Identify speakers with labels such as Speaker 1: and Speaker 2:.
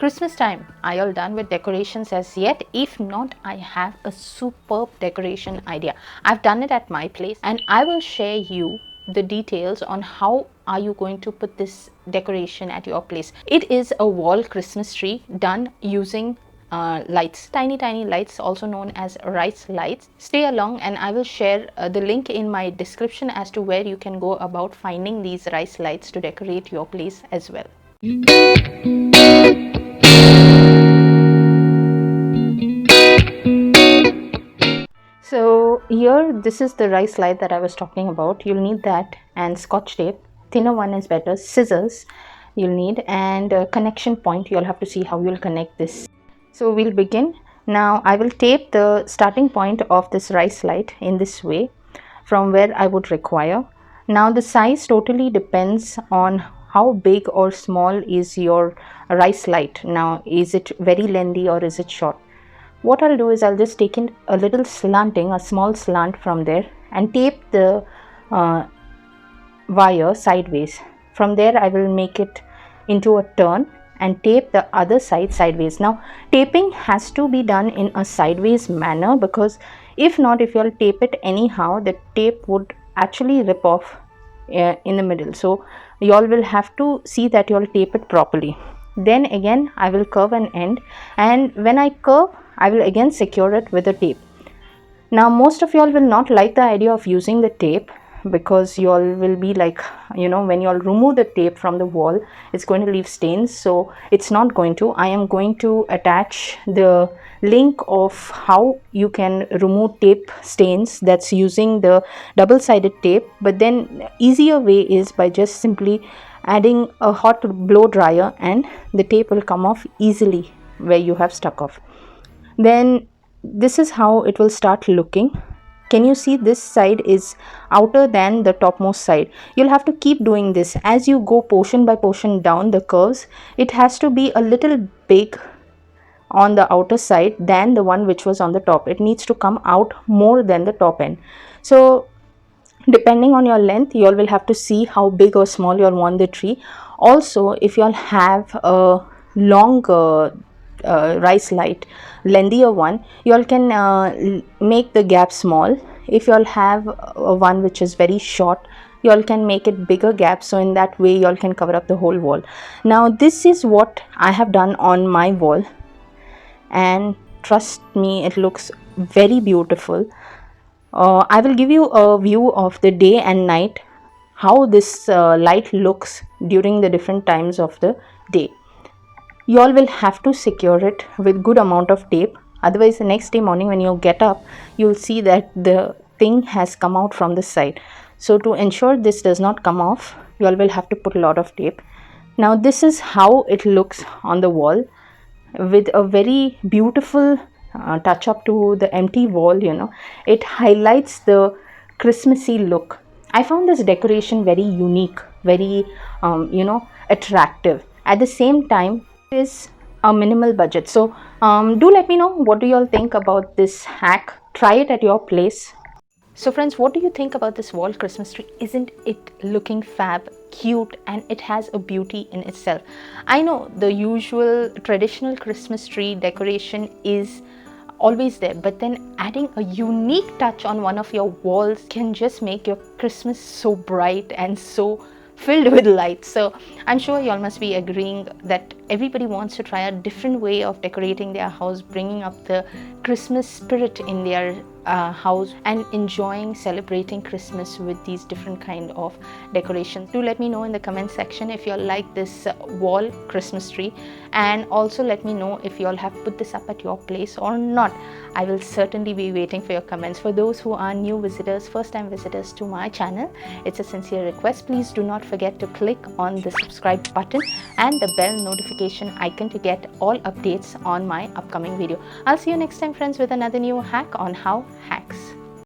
Speaker 1: Christmas time, are you all done with decorations as yet? If not, I have a superb decoration idea. I've done it at my place and I will share you the details on how are you going to put this decoration at your place. It is a wall Christmas tree done using lights, tiny lights, also known as rice lights. Stay along and I will share the link in my description as to where you can go about finding these rice lights to decorate your place as well. So here, this is the rice light that I was talking about. You'll need that and scotch tape. Thinner one is better. Scissors you'll need, and a connection point. You'll have to see how you'll connect this. So we'll begin. Now I will tape the starting point of this rice light in this way from where I would require. Now the size totally depends on how big or small is your rice light. Now, is it very lengthy or is it short? What I'll do is I'll just take in a little slanting, a small slant from there, and tape the wire sideways. From there I will make it into a turn and tape the other side sideways. Now taping has to be done in a sideways manner, because if not, if you'll tape it anyhow, the tape would actually rip off in the middle. So you all will have to see that you all tape it properly. Then again I will curve an end, and when I curve I will again secure it with a tape. Now most of y'all will not like the idea of using the tape, because you all will be like, when you all remove the tape from the wall, it's going to leave stains. So it's not going to. I am going to attach the link of how you can remove tape stains, that's using the double-sided tape. But then easier way is by just simply adding a hot blow dryer, and the tape will come off easily where you have stuck off. Then this is how it will start looking. Can you see this side is outer than the topmost side? You'll have to keep doing this as you go portion by portion down the curves. It has to be a little big on the outer side than the one which was on the top. It needs to come out more than the top end. So depending on your length, you all will have to see how big or small you all want the tree. Also, if you all have a long rice light, lengthier one, you all can make the gap small. If you all have one which is very short, you all can make it bigger gap, so in that way you all can cover up the whole wall. Now this is what I have done on my wall, and trust me, it looks very beautiful. I will give you a view of the day and night, how this light looks during the different times of the day. You all will have to secure it with good amount of tape, otherwise the next day morning when you get up, you'll see that the thing has come out from the side. So to ensure this does not come off, you all will have to put a lot of tape. Now this is how it looks on the wall, with a very beautiful touch up to the empty wall. It highlights the Christmassy look. I found this decoration very unique, very attractive. At the same time, is a minimal budget. So do let me know, what do you all think about this hack? Try it at your place. So friends, what do you think about this wall Christmas tree? Isn't it looking fab, cute, and it has a beauty in itself? I know the usual traditional Christmas tree decoration is always there, but then adding a unique touch on one of your walls can just make your Christmas so bright and so filled with light. So I'm sure y'all must be agreeing that everybody wants to try a different way of decorating their house, bringing up the Christmas spirit in their house, and enjoying celebrating Christmas with these different kind of decorations. Do let me know in the comment section if you all like this wall Christmas tree, and also let me know if you all have put this up at your place or not. I will certainly be waiting for your comments. For those who are new visitors, first time visitors to my channel, it's a sincere request, please do not forget to click on the subscribe button and the bell notification icon to get all updates on my upcoming video. I'll see you next time friends with another new hack on How Hacks.